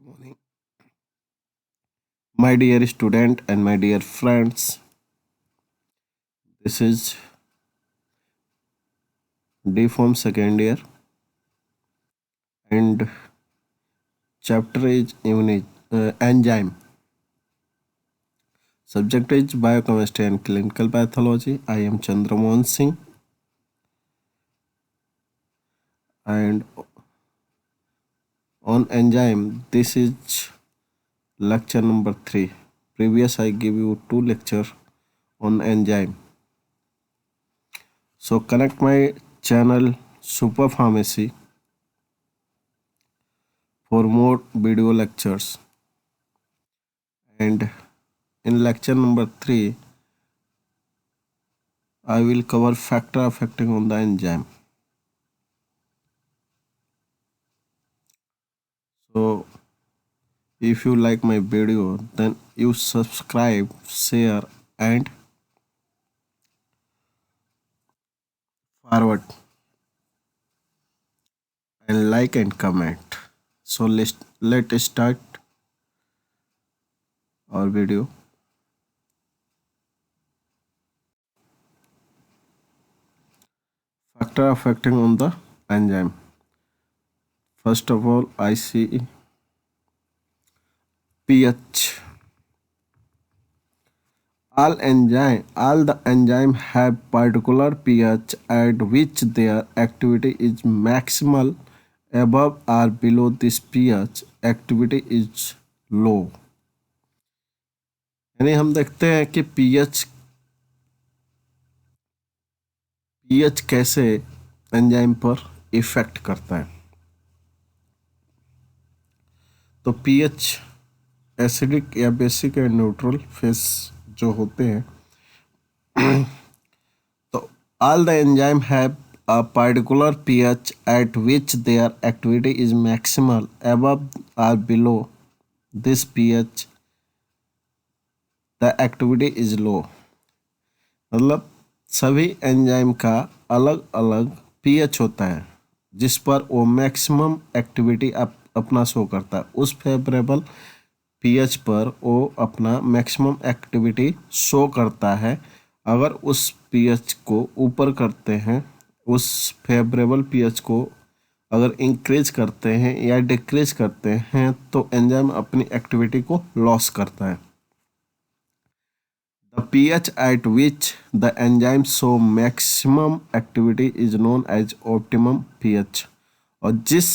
Morning, my dear student and my dear friends. This is D Form second year, and chapter is enzyme. Subject is biochemistry and clinical pathology. I am Chandramohan Singh, and on enzyme, this is lecture number 3. Previous I give you 2 lecture on enzyme. So connect my channel Super Pharmacy for more video lectures. And in lecture number 3, I will cover factor affecting on the enzyme. So if you like my video, then you subscribe, share and forward and like and comment. So let's start our video. Factor affecting on the enzyme. First of all, I see pH. All the enzyme have particular pH at which their activity is maximal. Above or below this pH, activity is low. यानी हम देखते हैं कि pH कैसे enzyme पर effect करता है। तो पीएच एसिडिक या बेसिक एंड न्यूट्रल फेस जो होते हैं, तो all the enzyme have a particular pH at which their activity is maximal. Above or below this pH, the activity is low. मतलब सभी एंजाइम का अलग अलग पीएच होता है जिस पर वो मैक्सिमम एक्टिविटी अपना शो करता है। उस फेवरेबल पीएच पर वो अपना मैक्सिमम एक्टिविटी शो करता है। अगर उस पीएच को ऊपर करते हैं, उस फेवरेबल पीएच को अगर इंक्रीज करते हैं या डिक्रीज करते हैं, तो एंजाइम अपनी एक्टिविटी को लॉस करता है। The pH at which the enzyme show maximum activity is known as optimum pH. और जिस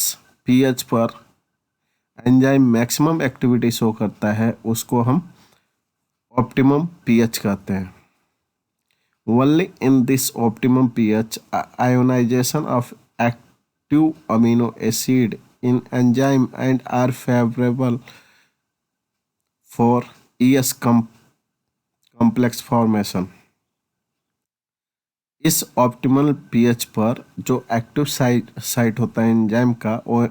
pH पर एंजाइम मैक्सिमम एक्टिविटी शो करता है उसको हम ऑप्टिमम pH कहते हैं। Only in this optimum pH, ionization of active amino acid in enzyme and are favorable for ES complex formation. इस ऑप्टिमल पीएच पर जो एक्टिव साइट होता है एंजाइम का, वो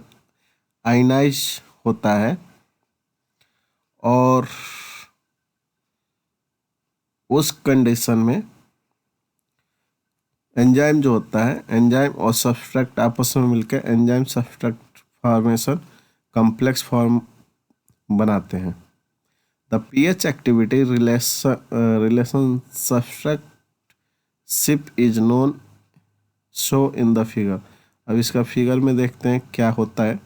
आयनाइज होता है और उस कंडीशन में एंजाइम जो होता है, एंजाइम और सब्सट्रैक्ट आपस में मिलकर enzyme subtract formation complex form बनाते हैं। The pH activity relation subtract is known show in the figure. अब इसका फिगर में देखते हैं क्या होता है।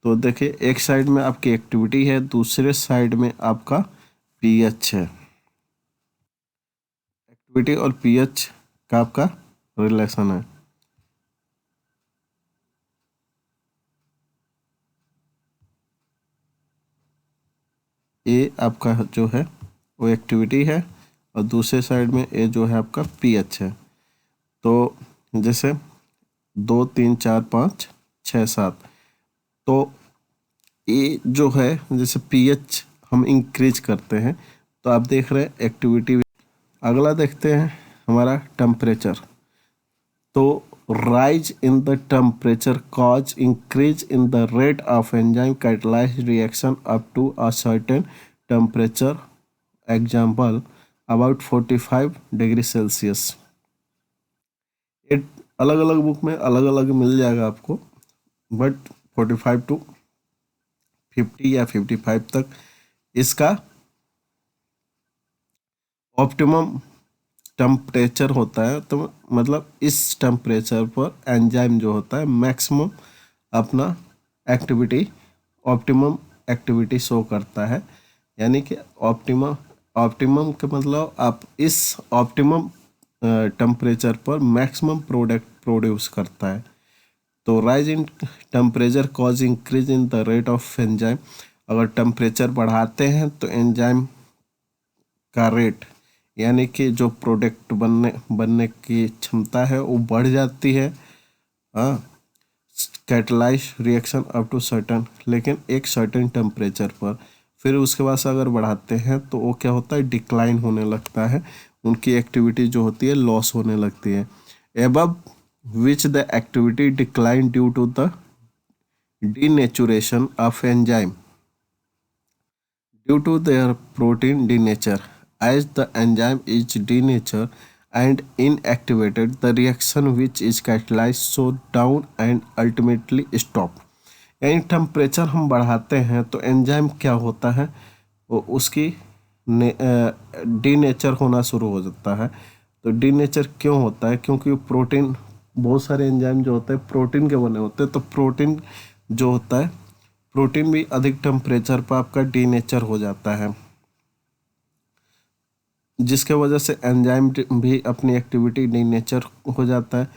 तो देखिए, एक साइड में आपकी एक्टिविटी है, दूसरे साइड में आपका पीएच है। एक्टिविटी और पीएच का आपका रिलेशन है। ए आपका जो है वो एक्टिविटी है और दूसरे साइड में ए जो है आपका पीएच है। तो जैसे 2 3 4 5 6 7, तो ए जो है जैसे पीएच हम इंक्रीज करते हैं तो आप देख रहे हैं एक्टिविटी। अगला देखते हैं हमारा टेम्परेचर। तो rise in the temperature cause increase in the rate of enzyme catalyzed reaction up to a certain temperature, example about 45 degree Celsius. ये अलग अलग बुक में अलग अलग मिल जाएगा आपको, बट 45 to 50 या 55 तक इसका ऑप्टिमम टेम्परेचर होता है। तो मतलब इस टेम्परेचर पर एंजाइम जो होता है मैक्सिमम अपना एक्टिविटी ऑप्टिमम एक्टिविटी शो करता है। यानी कि ऑप्टिमम ऑप्टिमम का मतलब आप इस ऑप्टिमम टेम्परेचर पर मैक्सिमम प्रोडक्ट प्रोड्यूस करता है। तो rise in temperature cause increase in the rate of enzyme. अगर टेम्परेचर बढ़ाते हैं तो एंजाइम का रेट यानी कि जो प्रोडक्ट बनने की क्षमता है वो बढ़ जाती है। हाँ, catalyse reaction up to certain, लेकिन एक सर्टेन टेम्परेचर पर। फिर उसके बाद से अगर बढ़ाते हैं तो वो क्या होता है, डिक्लाइन होने लगता है, उनकी एक्टिविटी जो होती है लॉस होने लगती है। Above which the activity decline due to the denaturation of enzyme due to their protein denature. As the enzyme is denatured and inactivated, the reaction which is catalyzed slows down and ultimately stop. यानी temperature हम बढ़ाते हैं तो enzyme क्या होता है, वो उसकी डीनेचर होना शुरू हो जाता है। तो डीनेचर क्यों होता है, क्योंकि वो प्रोटीन, बहुत सारे एंजाइम जो होते हैं प्रोटीन के बने होते हैं। तो प्रोटीन जो होता है, प्रोटीन भी अधिक टेम्परेचर पर आपका डीनेचर हो जाता है, जिसके वजह से एंजाइम भी अपनी एक्टिविटी डीनेचर हो जाता है।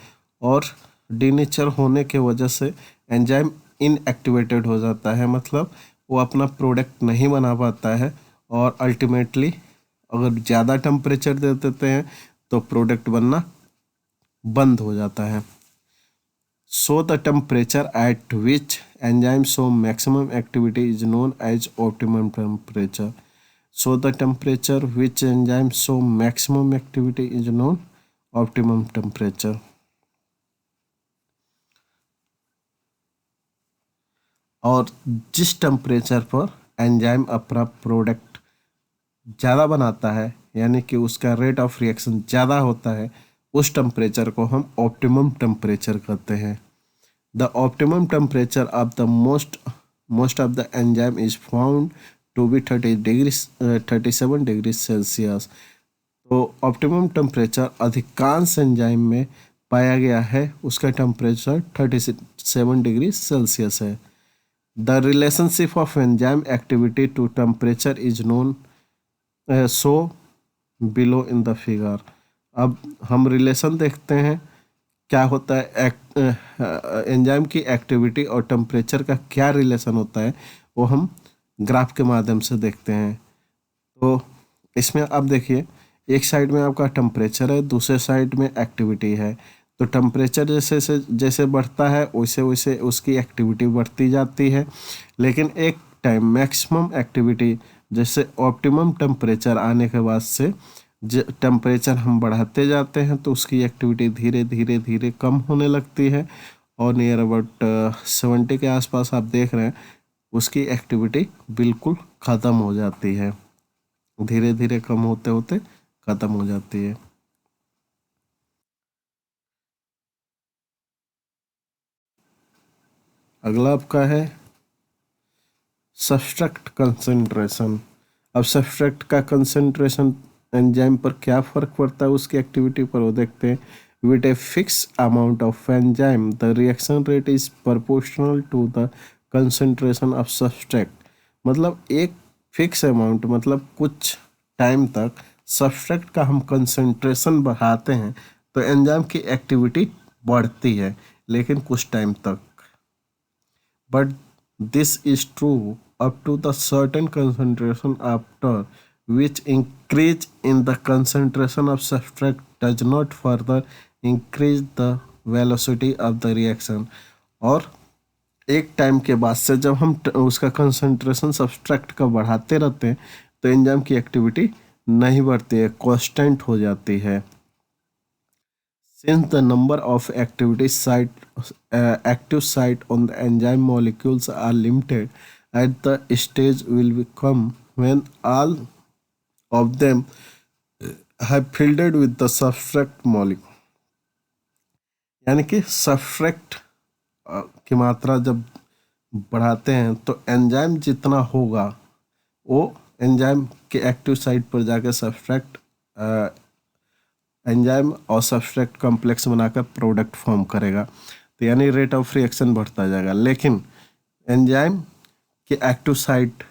और डीनेचर होने के वजह से एंजाइम इनएक्टिवेटेड हो जाता है, मतलब वो अपना प्रोडक्ट नहीं बना पाता है। और अल्टीमेटली अगर ज़्यादा टेम्परेचर दे देते हैं तो प्रोडक्ट बनना बंद हो जाता है। So the temperature at which enzyme show maximum activity is known as optimum temperature. So the temperature which enzyme show maximum activity is known optimum temperature. और जिस टेम्परेचर पर एंजाइम अपना प्रोडक्ट ज़्यादा बनाता है, यानी कि उसका रेट ऑफ रिएक्शन ज़्यादा होता है, उस टेम्परेचर को हम ऑप्टिमम टेम्परेचर कहते हैं। The optimum temperature of the most of the enzyme is found to be 37 degree Celsius. तो ऑप्टिमम टेम्परेचर अधिकांश एंजाइम में पाया गया है, उसका टेम्परेचर 37 डिग्री सेल्सियस है। The relationship of enzyme activity to temperature is known so below in the figure. अब हम रिलेशन देखते हैं, क्या होता है एंजाइम की एक्टिविटी और टेम्परेचर का क्या रिलेशन होता है, वो हम ग्राफ के माध्यम से देखते हैं। तो इसमें अब देखिए, एक साइड में आपका टेम्परेचर है, दूसरे साइड में एक्टिविटी है। तो टेम्परेचर जैसे जैसे बढ़ता है वैसे वैसे उसकी एक्टिविटी बढ़ती जाती है। लेकिन एक टाइम मैक्सिमम एक्टिविटी, जैसे ऑप्टिमम टेम्परेचर आने के बाद से टेम्परेचर हम बढ़ाते जाते हैं तो उसकी एक्टिविटी धीरे धीरे धीरे कम होने लगती है। और नियर अबाउट 70 के आसपास आप देख रहे हैं उसकी एक्टिविटी बिल्कुल ख़त्म हो जाती है, धीरे धीरे कम होते होते ख़त्म हो जाती है। अगला आपका है सब्सट्रैक्ट कंसंट्रेशन। अब सब्सट्रैक्ट का कंसंट्रेशन एंजाइम पर क्या फ़र्क पड़ता है उसकी एक्टिविटी पर, वो देखते हैं। With a fix amount of enzyme the reaction rate is proportional to the concentration of substrate. मतलब एक फिक्स अमाउंट, मतलब कुछ टाइम तक सब्सट्रैक्ट का हम कंसंट्रेशन बढ़ाते हैं तो एंजाइम की एक्टिविटी बढ़ती है, लेकिन कुछ टाइम तक। But this is true up to the certain concentration, after which increase in the concentration of substrate does not further increase the velocity of the reaction। और एक टाइम के बाद से जब हम उसका कंसंट्रेशन सब्सट्रैक्ट का बढ़ाते रहते हैं तो एंजाइम की एक्टिविटी नहीं बढ़ती है, कांस्टेंट हो जाती है। Since the number of active site on the enzyme molecules are limited, at the stage will come when all of them have filled with the substrate molecule। यानी कि सब्सट्रैक्ट की मात्रा जब बढ़ाते हैं तो एंजाइम जितना होगा वो एंजाइम के एक्टिव साइट पर जाकर सब्सट्रैक्ट एंजाइम और सब्सट्रैक्ट कॉम्प्लेक्स बनाकर प्रोडक्ट फॉर्म करेगा। तो यानी रेट ऑफ रिएक्शन बढ़ता जाएगा, लेकिन एंजाइम के एक्टिव साइट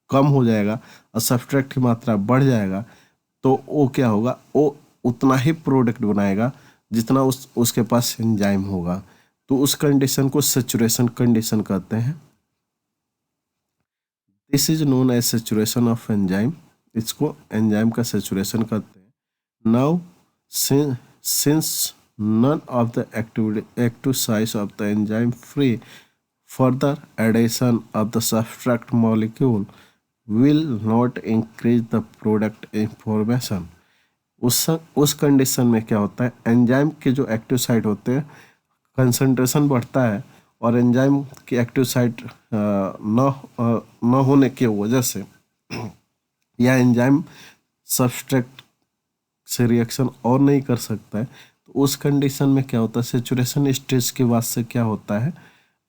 कम हो जाएगा और सब्सट्रैक्ट की मात्रा बढ़ जाएगा, तो वो क्या होगा, वो उतना ही प्रोडक्ट बनाएगा जितना उसके पास एंजाइम होगा। तो उस कंडीशन को सैचुरेशन कंडीशन कहते हैं। This is known as saturation of enzyme. इसको एंजाइम का सैचुरेशन कहते हैं। Now since none of the active sites of the enzyme free, further addition of the substrate molecule will not increase the product information। उस condition में क्या होता है, enzyme के जो एक्टिव साइट होते हैं कंसंट्रेशन बढ़ता है, और एंजाइम की एक्टिव साइट न होने की वजह से या एंजाइम सब्सट्रैक्ट से रिएक्शन और नहीं कर सकता है, तो उस कंडीशन में क्या होता है, सेचुरेशन स्टेज के बाद से क्या होता है,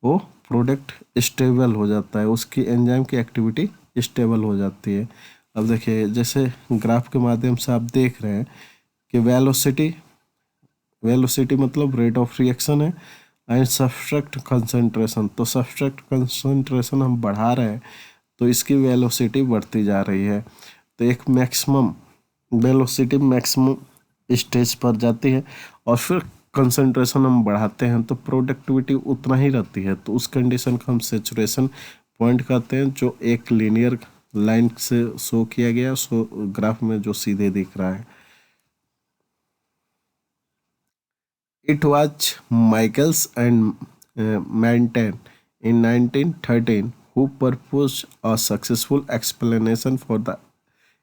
वो प्रोडक्ट स्टेबल हो जाता है, उसकी एंजाइम की एक्टिविटी स्टेबल हो जाती है। अब देखिए, जैसे ग्राफ के माध्यम से आप देख रहे हैं कि वेलोसिटी मतलब रेट ऑफ रिएक्शन है, एंड सब्सट्रैक्ट कंसंट्रेशन, तो सब्सट्रैक्ट कंसंट्रेशन हम बढ़ा रहे हैं तो इसकी वेलोसिटी बढ़ती जा रही है। तो एक मैक्सिमम वेलोसिटी मैक्सिमम स्टेज पर जाती है और फिर कंसंट्रेशन हम बढ़ाते हैं तो प्रोडक्टिविटी उतना ही रहती है। तो उस कंडीशन को हम सेचुरेशन पॉइंट कहते हैं, जो एक लीनियर लाइन से शो किया गया, ग्राफ में जो सीधे दिख रहा है। It was Michaels and Manton in 1913 who proposed a successful explanation for the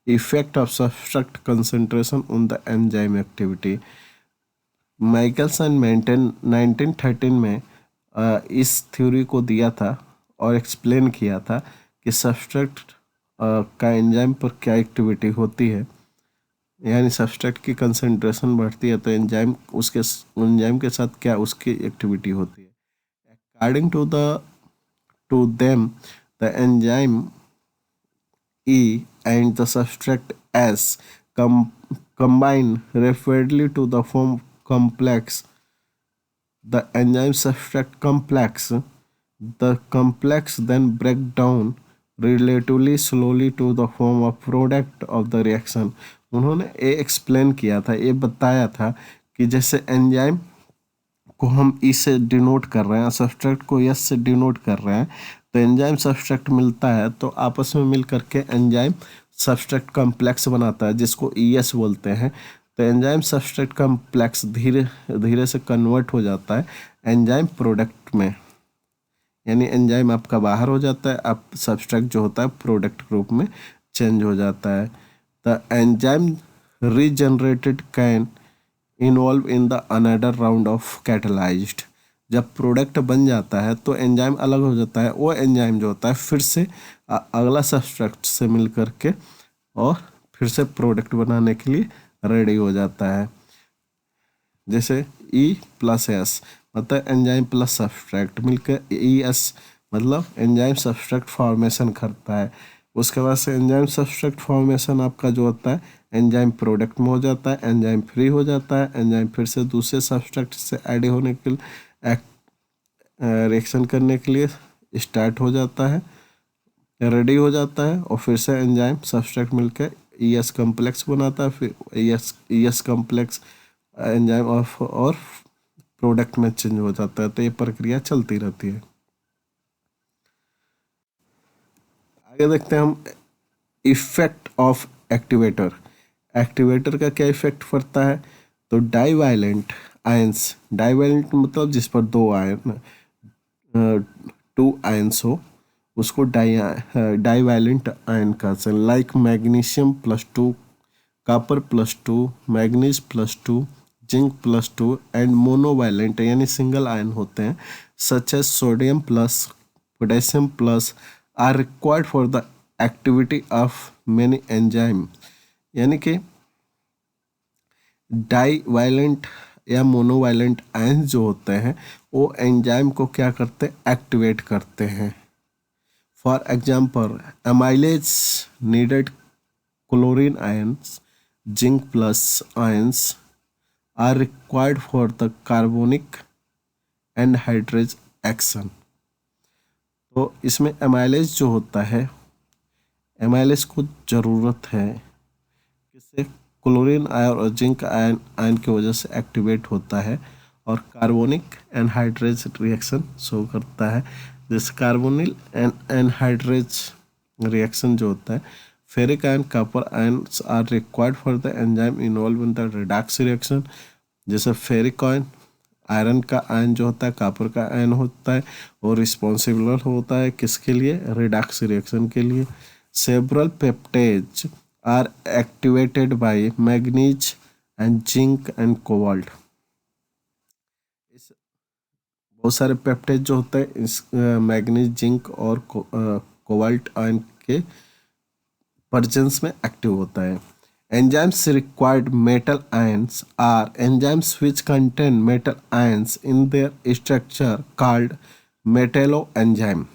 effect of substrate concentration on the enzyme activity। Michaelis and Menten 1913 में इस थ्योरी को दिया था और एक्सप्लेन किया था कि सब्सट्रैक्ट का एंजाइम पर क्या एक्टिविटी होती है, यानी सब्सट्रैक्ट की कंसंट्रेशन बढ़ती है तो एंजाइम के साथ क्या उसकी एक्टिविटी होती है। According to them the enzyme E and the substrate S combine rapidly to the form complex, the enzyme substrate complex. The complex then break down relatively slowly to the form of product of the reaction। उन्होंने ये explain किया था, ये बताया था कि जैसे enzyme को हम ई से डिनोट कर रहे हैं, सब्सट्रैक्ट को एस से डिनोट कर रहे हैं, तो एंजाइम सब्सट्रैक्ट मिलता है तो आपस में मिल करके एंजाइम सब्सट्रैक्ट कॉम्प्लेक्स बनाता है जिसको ईएस बोलते हैं। तो एंजाइम सब्सट्रैक्ट कॉम्प्लेक्स धीरे धीरे से कन्वर्ट हो जाता है एंजाइम प्रोडक्ट में, यानी एंजाइम आपका बाहर हो जाता है, आप सब्सट्रैक्ट जो होता है प्रोडक्ट ग्रुप में चेंज हो जाता है। The enzyme regenerated can involve in the another round of catalysed. जब प्रोडक्ट बन जाता है तो एंजाइम अलग हो जाता है, वो एंजाइम जो होता है फिर से अगला सब्सट्रैक्ट से मिल करके और फिर से प्रोडक्ट बनाने के लिए रेडी हो जाता है। जैसे ई प्लस एस मतलब एंजाइम प्लस सब्सट्रैक्ट मिलकर ई एस मतलब एंजाइम सब्सट्रैक्ट फॉर्मेशन करता है। उसके बाद से एंजाइम सब्सट्रैक्ट फॉर्मेशन आपका जो होता है एंजाइम प्रोडक्ट में हो जाता है, एंजाइम फ्री हो जाता है, एंजाइम फिर से दूसरे सब्सट्रैक्ट से ऐड होने के लिए रिएक्शन करने के लिए स्टार्ट हो जाता है, रेडी हो जाता है, और फिर से एंजाइम सब्सट्रैक्ट मिलकर ई एस कम्प्लेक्स बनाता है, फिर ई एस कम्प्लेक्स एंजाइम और प्रोडक्ट में चेंज हो जाता है। तो ये प्रक्रिया चलती रहती है। आगे देखते हैं हम इफेक्ट ऑफ एक्टिवेटर। एक्टिवेटर का क्या इफेक्ट पड़ता है, तो डाइवैलेंट आयंस, डाइवैलेंट मतलब जिस पर दो आयन टू आयंस हो उसको डाइवैलेंट आयन कहते हैं। Like magnesium +2, copper +2, manganese +2, zinc +2 and monovalent यानी सिंगल आयन होते हैं, such as sodium plus, potassium plus are required for the activity of many enzyme. यानी कि डाई वायलेंट या मोनोवायलेंट आयंस जो होते हैं वो एंजाइम को क्या करते हैं, एक्टिवेट करते हैं। For example amylase needed chlorine ions, zinc plus ions are required for the carbonic anhydrase action. तो इसमें एमाइलेज जो होता है, एमाइलेज को ज़रूरत है, इससे क्लोरीन आयन और जिंक आयन की वजह से एक्टिवेट होता है और कार्बोनिक एनहाइड्रेज रिएक्शन शो करता है। जैसे कार्बोनिल एनहाइड्रेज रिएक्शन जो होता है, ferric ion copper ions are required for the enzyme involve in the redox reaction. जैसे फेरिक आयन, आयरन का आयन जो होता है कॉपर का आयन होता है और रिस्पॉन्सिबल होता है किसके लिए, रिडॉक्स रिएक्शन के लिए। Several peptidases are activated by manganese and zinc and cobalt. बहुत सारे पेप्टेज जो होते हैं इस मैग्नीज, जिंक और कोबाल्ट आयन के प्रेजेंस में एक्टिव होता है। Enzymes required metal ions are enzymes which contain metal ions in their structure called metallo enzyme.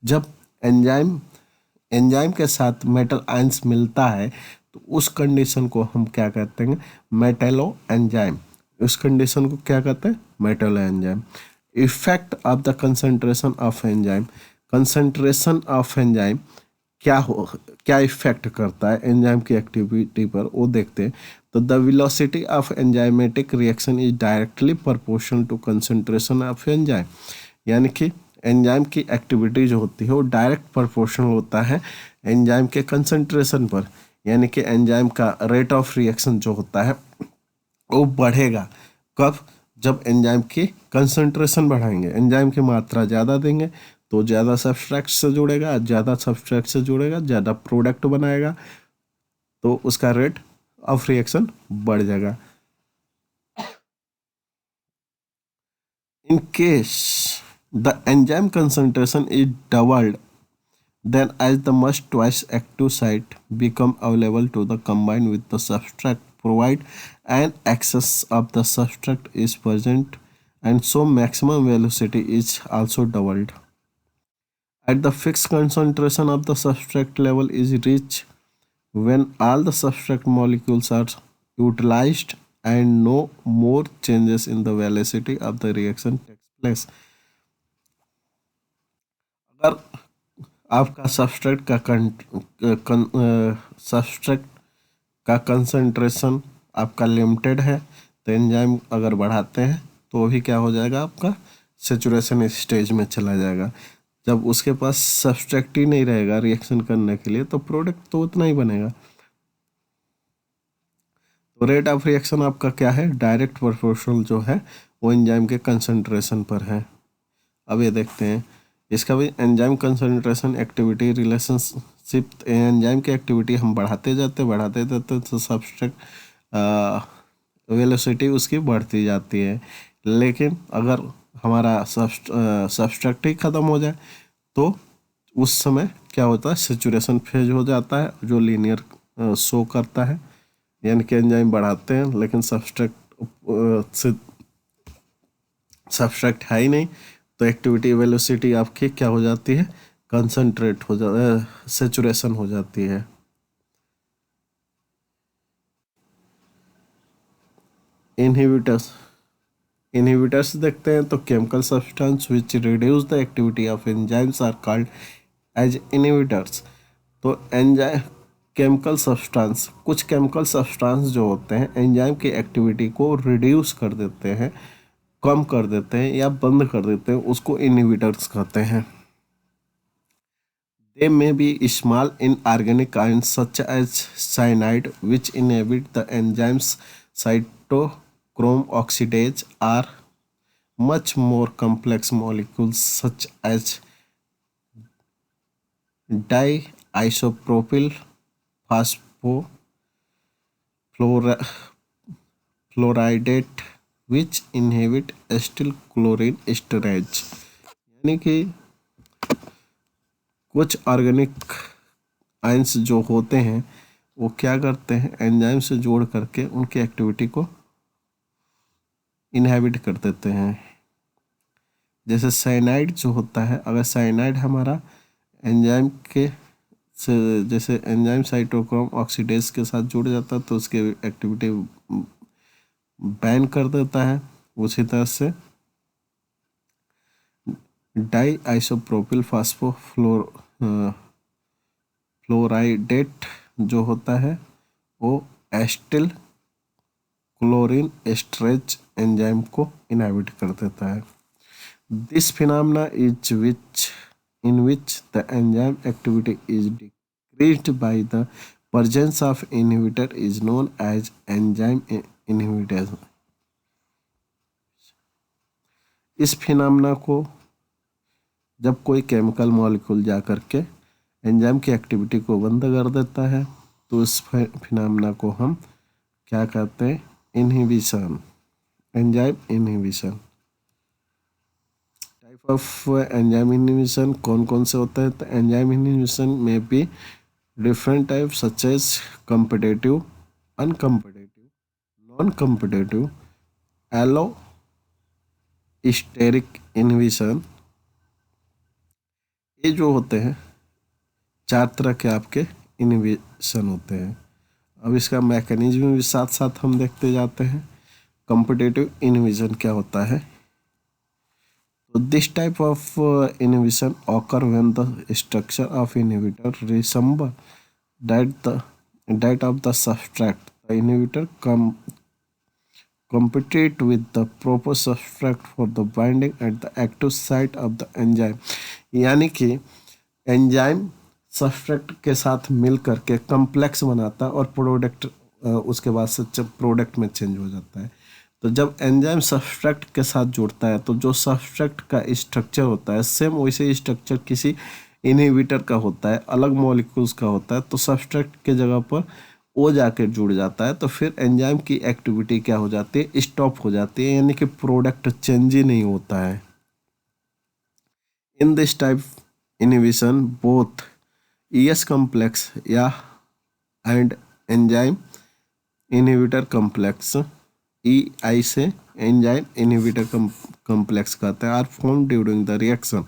जब एंजाइम के साथ मेटल आयंस मिलता है तो उस कंडीशन को हम क्या कहते हैं, मेटेलो एंजाइम। उस कंडीशन को क्या कहते हैं, metallo enzyme. Effect of the concentration of enzyme, concentration of enzyme क्या इफेक्ट करता है एंजाइम की एक्टिविटी पर, वो देखते हैं। तो the velocity of enzymatic reaction is directly proportional to concentration of enzyme. यानी कि एंजाइम की एक्टिविटी जो होती है वो डायरेक्ट प्रोपोर्शनल होता है एंजाइम के कंसंट्रेशन पर। यानी कि एंजाइम का रेट ऑफ रिएक्शन जो होता है वो बढ़ेगा कब, जब एंजाइम की कंसंट्रेशन बढ़ाएंगे, एंजाइम की मात्रा ज़्यादा देंगे तो ज़्यादा सब्सट्रैक्ट से जुड़ेगा, ज़्यादा सब्सट्रैक्ट से जुड़ेगा ज़्यादा प्रोडक्ट बनाएगा, तो उसका रेट ऑफ रिएक्शन बढ़ जाएगा। In case the enzyme concentration is doubled, then as the much twice active site become available to the combine with the substrate provide an excess of the substrate is present, and so maximum velocity is also doubled. At the fixed concentration of the substrate level is reached when all the substrate molecules are utilized and no more changes in the velocity of the reaction takes place. अगर आपका substrate का concentration आपका limited है तो enzyme अगर बढ़ाते हैं तो वो भी क्या हो जाएगा, आपका सेचुरेशन स्टेज में चला जाएगा। जब उसके पास सब्सट्रेट ही नहीं रहेगा रिएक्शन करने के लिए तो प्रोडक्ट तो उतना ही बनेगा। तो रेट ऑफ रिएक्शन आपका क्या है, डायरेक्ट प्रोपोर्शनल जो है वो एंजाइम के कंसंट्रेशन पर है। अब ये देखते हैं इसका भी, enzyme concentration activity relationship. Enzyme की एक्टिविटी हम बढ़ाते जाते तो सब्सट्रेट वेलोसिटी उसकी बढ़ती जाती है। लेकिन अगर हमारा सब्सट्रेट ही ख़त्म हो जाए तो उस समय क्या होता है, सेचुरेशन फेज हो जाता है जो लीनियर शो करता है। यानी कि एंजाइम बढ़ाते हैं लेकिन सब्सट्रेट है ही नहीं तो एक्टिविटी वेलोसिटी आपकी क्या हो जाती है, कंसंट्रेट हो जाता, सेचुरेशन हो जाती है। इनहिबिटर्स देखते हैं तो chemical substance which reduce the activity of enzymes are called as inhibitors. तो एंजाइम केमिकल सब्सटेंस, कुछ केमिकल सब्सटेंस जो होते हैं एंजाइम की एक्टिविटी को रिड्यूस कर देते हैं, कम कर देते हैं या बंद कर देते हैं, उसको इनहिबिटर्स कहते हैं। They may be small inorganic ions such as cyanide which inhibit the enzymes cytochrome oxidase, or much more complex molecules such as diisopropyl phosphofluoridate which inhibit acetyl chlorine esterase। यानी कि कुछ ऑर्गेनिक आयंस जो होते हैं वो क्या करते हैं, एंजाइम से जोड़ करके उनकी एक्टिविटी को इनहिबिट कर देते हैं। जैसे साइनाइड जो होता है, अगर साइनाइड हमारा एंजाइम के से जैसे एंजाइम साइटोक्रोम ऑक्सीडेज के साथ जुड़ जाता है तो उसकी एक्टिविटी बैन कर देता है। उसी तरह से डाई आइसोप्रोपिल फ्लोराइडेट जो होता है वो एस्टिल क्लोरीन एस्टरेज एंजाइम को इनहिबिट कर देता है। This phenomena is in which the enzyme activity is decreased by the presence of inhibitor is known as enzyme inhibition। इस फिनोमेना को जब कोई केमिकल मॉलिक्यूल जा करके एंजाइम की एक्टिविटी को बंद कर देता है तो इस फिनोमेना को हम क्या कहते हैं? Inhibition, enzyme inhibition. Type of enzyme inhibition कौन कौन से होते हैं? तो एंजाइम इनहिबिशन में भी different type such as competitive, uncompetitive, non competitive, allosteric inhibition. ये जो होते हैं 4 तरह के आपके इनहिबिशन होते हैं। अब इसका मैकेनिज्म भी साथ साथ हम देखते जाते हैं। कम्पिटेटिव इनहिबिशन क्या होता है? So this type of inhibition occur when the structure of inhibitor resemble that of the substrate. The inhibitor compete with the proper substrate for the binding at the active site of the enzyme। यानी कि enzyme substrate के साथ मिल करके complex बनाता है और product उसके बाद से जब प्रोडक्ट में चेंज हो जाता है। तो जब एंजाइम सबस्ट्रेट के साथ जुड़ता है तो जो सबस्ट्रेट का स्ट्रक्चर होता है सेम वैसे स्ट्रक्चर किसी इनहिबिटर का होता है, अलग मॉलिक्यूल्स का होता है। तो सबस्ट्रेट के जगह पर वो जाकर जुड़ जाता है तो फिर एंजाइम की एक्टिविटी क्या हो जाती है? स्टॉप हो जाती है, यानी कि प्रोडक्ट चेंज ही नहीं होता है। In this type inhibition both ES complex या and enzyme inhibitor complex, EI से एंजाइम इनहिबिटर कॉम्प्लेक्स कहते हैं, are formed during the reaction.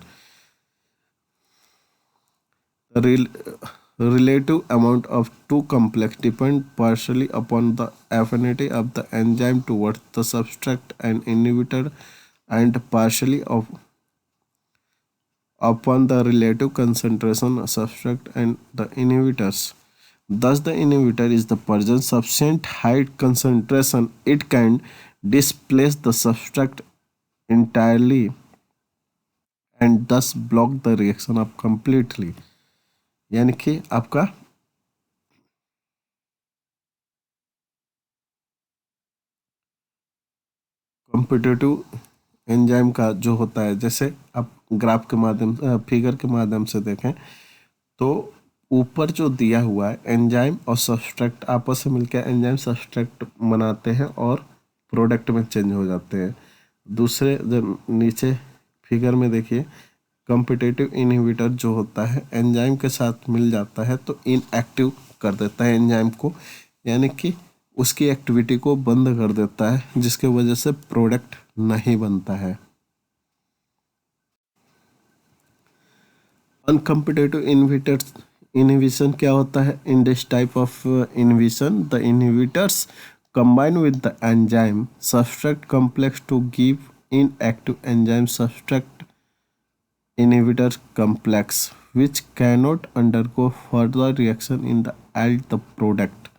Relative amount of two complex depend partially upon the affinity of the enzyme towards the substrate and inhibitor and partially upon the relative concentration of substrate and the inhibitors. Thus, the inhibitor is the present sufficient high concentration, it can displace the substrate entirely and thus block the reaction up completely। यानी कि आपका competitive enzyme का जो होता है, जैसे आप graph के माध्यम फिगर के माध्यम से देखें तो ऊपर जो दिया हुआ है एंजाइम और सब्सट्रैक्ट आपस में मिलकर एंजाइम सब्सट्रैक्ट बनाते हैं और प्रोडक्ट में चेंज हो जाते हैं। दूसरे जब नीचे फिगर में देखिए कॉम्पिटिटिव इनहिबिटर जो होता है एंजाइम के साथ मिल जाता है तो इनएक्टिव कर देता है एंजाइम को, यानी कि उसकी एक्टिविटी को बंद कर देता है जिसके वजह से प्रोडक्ट नहीं बनता है। अनकम्पिटिटिव इनहिबिशन क्या होता है? In this type of inhibition the inhibitors combine with the enzyme substrate complex to give inactive enzyme substrate inhibitor complex which cannot undergo further reaction in the product।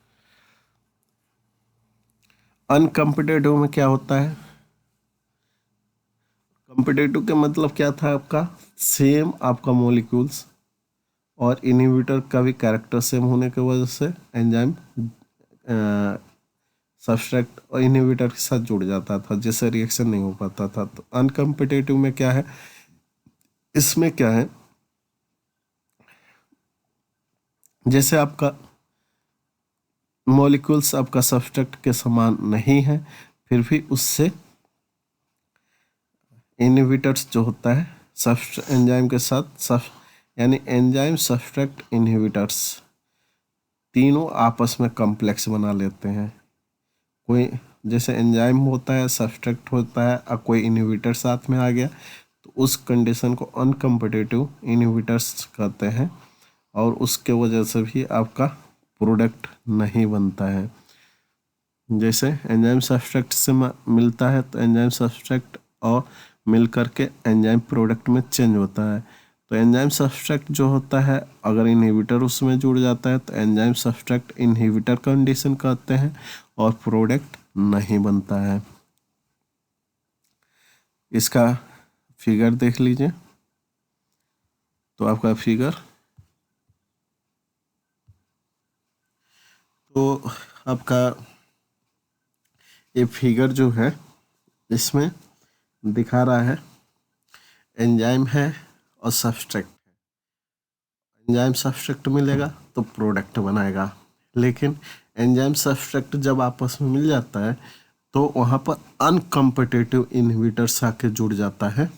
अनकम्पिटिटिव में क्या होता है? कम्पिटिटिव के मतलब क्या था आपका? सेम आपका मॉलिक्यूल्स और इनहिबिटर का भी कैरेक्टर सेम होने की वजह से एंजाइम सबस्ट्रैक्ट और इनहिबिटर के साथ जुड़ जाता था जिससे रिएक्शन नहीं हो पाता था। तो अनकम्पिटिटिव में क्या है? इसमें क्या है, जैसे आपका मॉलिक्यूल्स आपका सबस्ट्रैक्ट के समान नहीं है फिर भी उससे इनहिबिटर्स जो होता है एंजाइम के साथ यानी एंजाइम सबस्ट्रैक्ट इनहिबिटर्स तीनों आपस में कॉम्प्लेक्स बना लेते हैं। कोई जैसे एंजाइम होता है, सबस्ट्रैक्ट होता है और कोई इनहिबिटर साथ में आ गया तो उस कंडीशन को अनकम्पिटिटिव इनहिबिटर्स कहते हैं और उसके वजह से भी आपका प्रोडक्ट नहीं बनता है। जैसे एंजाइम सब्सट्रेट से मिलता है तो एंजाइम सब्सट्रेट और मिल करके एंजाइम प्रोडक्ट में चेंज होता है। तो एंजाइम सब्सट्रेट जो होता है अगर इनहिबिटर उसमें जुड़ जाता है तो एंजाइम सब्सट्रेट इनहिबिटर कंडीशन कहते हैं और प्रोडक्ट नहीं बनता है। इसका फिगर देख लीजिए। तो आपका फिगर तो आपका ये फिगर जो है इसमें दिखा रहा है एंजाइम है और सब्सट्रेट। एंजाइम सब्सट्रेट मिलेगा तो प्रोडक्ट बनाएगा, लेकिन एंजाइम सब्सट्रेट जब आपस में मिल जाता है तो वहाँ पर अनकम्पिटिटिव इनहिबिटर्स आके जुड़ जाता है,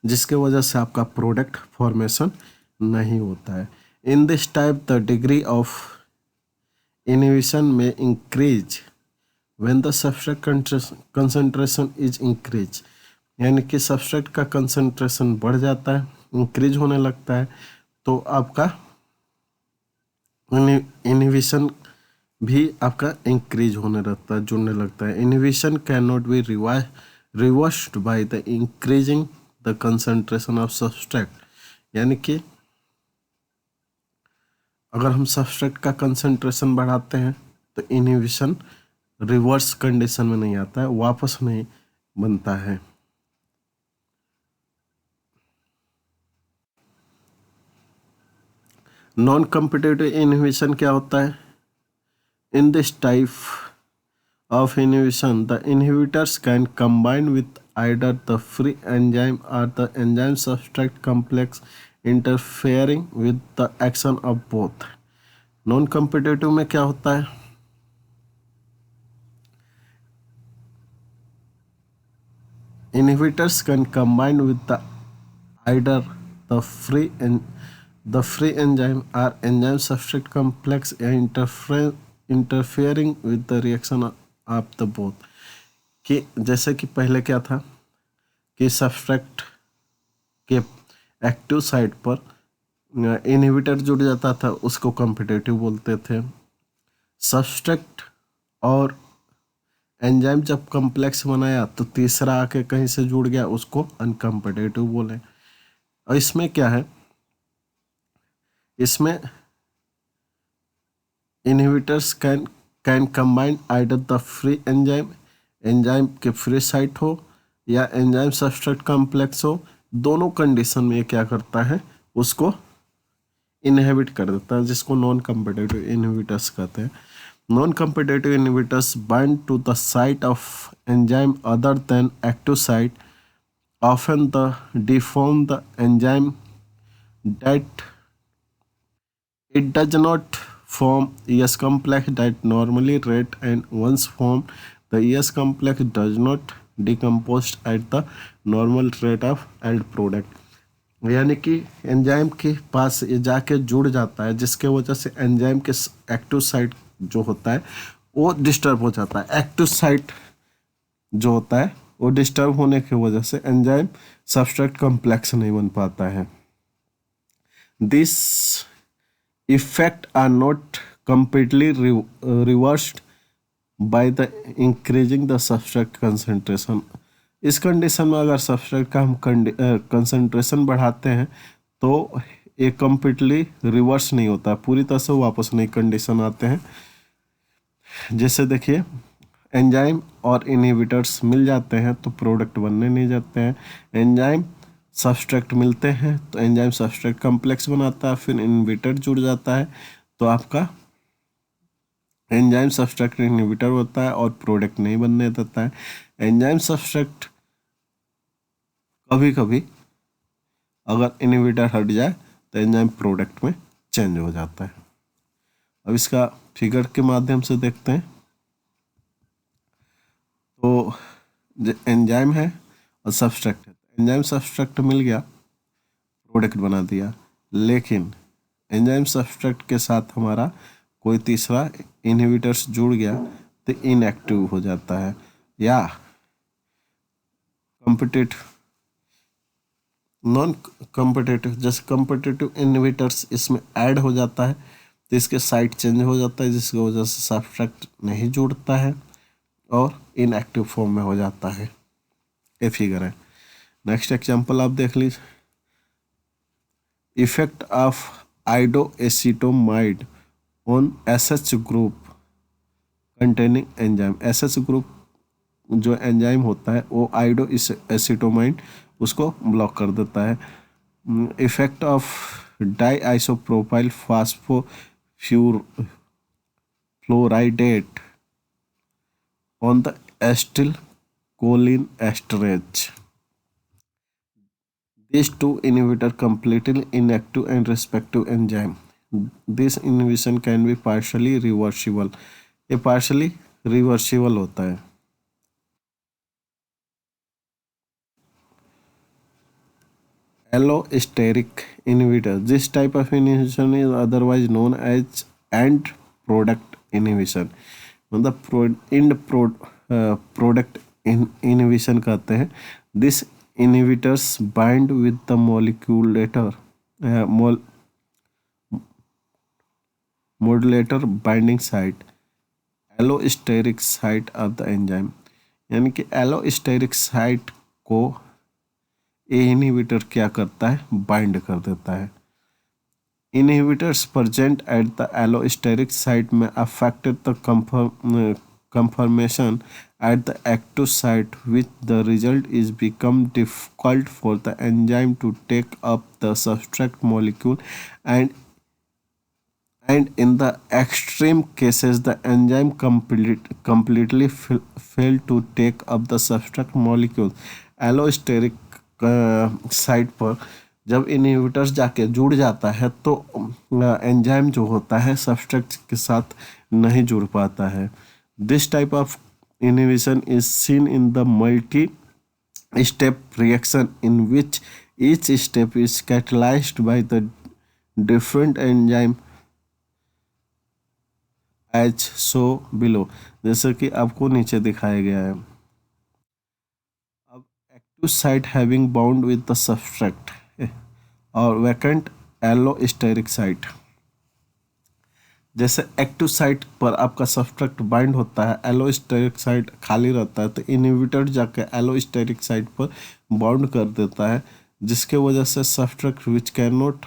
जिसके वजह से आपका प्रोडक्ट फॉर्मेशन नहीं होता है। In this type the degree of inhibition में increase when the substrate concentration is increase, यानी कि सब्सट्रेट का कंसंट्रेशन बढ़ जाता है, इंक्रीज होने लगता है, तो आपका इनहिबिशन भी आपका इंक्रीज होने लगता है, जुड़ने लगता है। Inhibition can not be reversed by the increasing the concentration of substrate, यानी कि अगर हम सब्सट्रेट का कंसंट्रेशन बढ़ाते हैं तो इनहिबिशन रिवर्स कंडीशन में नहीं आता है, वापस नहीं बनता है। नॉन कॉम्पिटिटिव इनहिबिशन क्या होता है? In this type of inhibition, the inhibitors can combine with either the free enzyme or the enzyme substrate complex, interfering with the action of both. Non competitive में क्या होता है? Inhibitors can combine with the either the free enzyme or enzyme substrate complex, interfering with the reaction of the both. कि जैसे कि पहले क्या था कि सब्सट्रेट के एक्टिव साइट पर इनहिबिटर जुड़ जाता था, उसको कॉम्पिटिटिव बोलते थे। सब्सट्रेट और एंजाइम जब कॉम्प्लेक्स बनाया तो तीसरा आके कहीं से जुड़ गया, उसको अनकॉम्पिटिटिव बोले। और इसमें क्या है, इसमें inhibitors can combine either the free enzyme के फ्री साइट हो या एंजाइम सब्सट्रेट कॉम्प्लेक्स हो, दोनों कंडीशन में ये क्या करता है, उसको इनहिबिट कर देता है, जिसको नॉन कॉम्पिटिटिव इनहिबिटर्स कहते हैं। Non competitive inhibitors bind to the site of enzyme other than active site, often the deform the enzyme that it does not form ES complex that normally rate, and once formed the ES complex does not decompose at the normal rate of end product। यानी कि enzyme के पास ये जाके जुड़ जाता है, जिसके वजह से एंजाइम के एक्टिव साइट जो होता है वो डिस्टर्ब हो जाता है। एक्टिव साइट जो होता है वो डिस्टर्ब होने की वजह से एंजाइम सब्सट्रेट कॉम्प्लेक्स नहीं बन पाता है। This effect are not completely reversed by the increasing the substrate concentration। इस कंडीशन में अगर सब्सट्रेट का हम कंसंट्रेशन बढ़ाते हैं तो ये कम्प्लीटली रिवर्स नहीं होता, पूरी तरह से वापस नई कंडीशन आते हैं। जैसे देखिए एंजाइम और इनहिबिटर्स मिल जाते हैं तो प्रोडक्ट बनने नहीं जाते हैं। एंजाइम सब्सट्रेट मिलते हैं तो एंजाइम सब्सट्रेट कॉम्प्लेक्स बनाता है, फिर इनहिबिटर जुड़ जाता है तो आपका एंजाइम सब्सट्रेट इनहिबिटर होता है और प्रोडक्ट नहीं बनने देता है। एंजाइम सब्सट्रेट कभी कभी अगर इनहिबिटर हट जाए तो एंजाइम प्रोडक्ट में चेंज हो जाता है। अब इसका फिगर के माध्यम से देखते हैं। तो जो एंजाइम है और सब्सट्रेट है, एंजाइम सब्सट्रेट मिल गया, प्रोडक्ट बना दिया, लेकिन एंजाइम सब्सट्रेट के साथ हमारा कोई तीसरा इनहिबिटर्स जुड़ गया तो इनएक्टिव हो जाता है या कॉम्पिटिटिव नॉन कॉम्पिटिटिव, जैसे कॉम्पिटिटिव इनहिबिटर्स इसमें ऐड हो जाता है तो इसके साइट चेंज हो जाता है, जिसकी वजह से सब्सट्रैक्ट नहीं जुड़ता है और इनएक्टिव फॉर्म में हो जाता है। ये फिगर है। नेक्स्ट एग्जांपल आप देख लीजिए, effect of iodoacetamide on SH group containing enzyme. SH group जो एंजाइम होता है वो आइडो एसीटोमाइड उसको ब्लॉक कर देता है। Effect of diisopropyl fluoridate on the acetylcholinesterase. These two inhibitors completely inactive and respective enzyme. This inhibition can be partially reversible. ये partially reversible होता है। Allosteric inhibitor. This type of inhibition is otherwise known as end product inhibition. मतलब product inhibition कहते हैं। This inhibitors bind with the modulator binding site, allosteric site of the enzyme। यानी कि allosteric site को ये inhibitor क्या करता है, बाइंड कर देता है। Inhibitors present at the allosteric site में affected the conformation at the active site, with the result is become difficult for the enzyme to take up the substrate molecule, and in the extreme cases the enzyme completely fail to take up the substrate molecule। Allosteric site पर जब inhibitors जाके जुड़ जाता है तो enzyme जो होता है सबस्ट्रेट के साथ नहीं जुड़ पाता है। This type of inhibition is seen in the multi step reaction in which each step is catalysed by the different enzyme as so below. जैसे कि आपको नीचे दिखाया गया है। अब active site having bound with the substrate और vacant allosteric site. जैसे एक्टिव साइट पर आपका सबस्ट्रेट बाइंड होता है, एलोस्टेरिक साइट खाली रहता है, तो इनहिबिटर जाके एलोस्टेरिक साइट पर बाउंड कर देता है, जिसके वजह से substrate which can not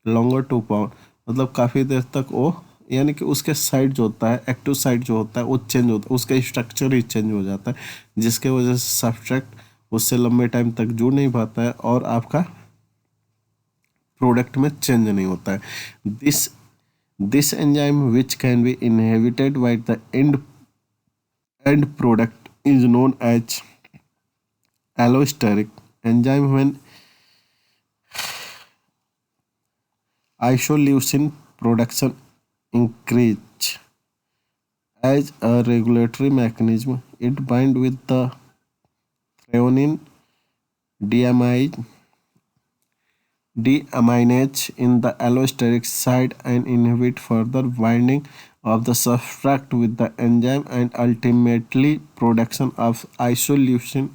longer to bound, मतलब काफ़ी देर तक वो, यानी कि उसके साइड जो होता है, एक्टिव साइड जो होता है वो चेंज होता है, उसका स्ट्रक्चर ही चेंज हो जाता है, जिसके वजह से सब्सट्रैक्ट उससे लंबे टाइम तक जुड़ नहीं पाता है और आपका प्रोडक्ट में चेंज नहीं होता है। This enzyme which can be inhibited by the end product is known as allosteric enzyme when isoleucine production increase as a regulatory mechanism. It binds with the threonine deaminase in the allosteric site and inhibit further binding of the substrate with the enzyme, and ultimately production of isoleucine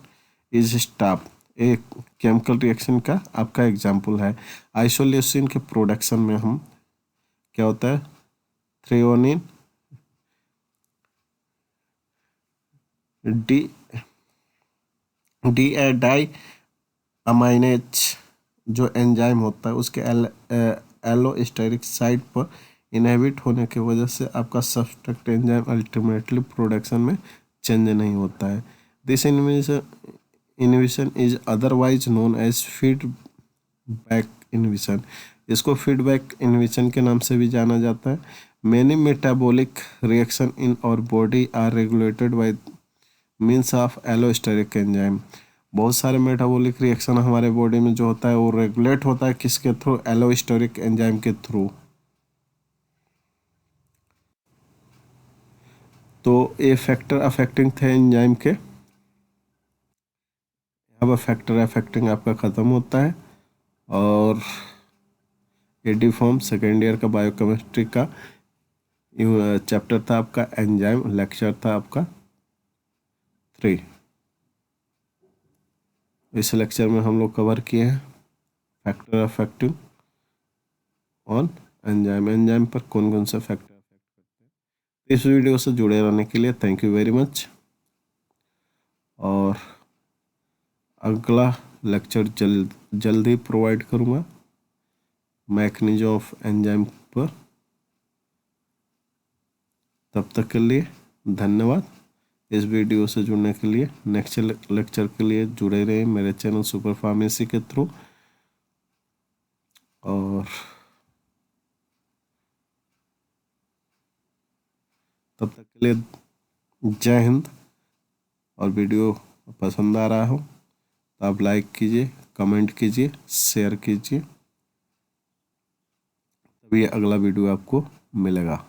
is stopped। एक chemical reaction का आपका example है। Isoleucine के production में हम क्या होता है, थ्रेओनिन डाई अमाइनेज जो एंजाइम होता है उसके एलोस्टेरिक साइट पर इनहिबिट होने की वजह से आपका सबस्ट्रेट एंजाइम अल्टीमेटली प्रोडक्शन में चेंज नहीं होता है। This inhibition is otherwise known as feedback inhibition. इसको फीडबैक इनहिबिशन के नाम से भी जाना जाता है। Many metabolic reaction in our body are regulated by means of allosteric enzyme. बहुत सारे मेटाबॉलिक रिएक्शन हमारे बॉडी में जो होता है वो रेगुलेट होता है किसके थ्रू, एलोस्टेरिक एंजाइम के थ्रू। तो ये फैक्टर अफेक्टिंग थे एंजाइम के। अब फैक्टर अफेक्टिंग आपका ख़त्म होता है और एडी फॉर्म सेकेंड ईयर का बायोकेमिस्ट्री का चैप्टर था आपका एंजाइम, लेक्चर था आपका 3। इस लेक्चर में हम लोग कवर किए हैं फैक्टर अफेक्टिंग ऑन एंजाइम पर कौन कौन से फैक्टर अफेक्ट करते हैं। इस वीडियो से जुड़े रहने के लिए थैंक यू वेरी मच। और अगला लेक्चर जल्दी प्रोवाइड करूँगा मैकेनिज्म ऑफ एंजाइम पर। तब तक के लिए धन्यवाद। इस वीडियो से जुड़ने के लिए नेक्स्ट लेक्चर के लिए जुड़े रहे मेरे चैनल सुपर फार्मेसी के थ्रू। और तब तक के लिए जय हिंद। और वीडियो पसंद आ रहा हो तो आप लाइक कीजिए, कमेंट कीजिए, शेयर कीजिए, तभी अगला वीडियो आपको मिलेगा।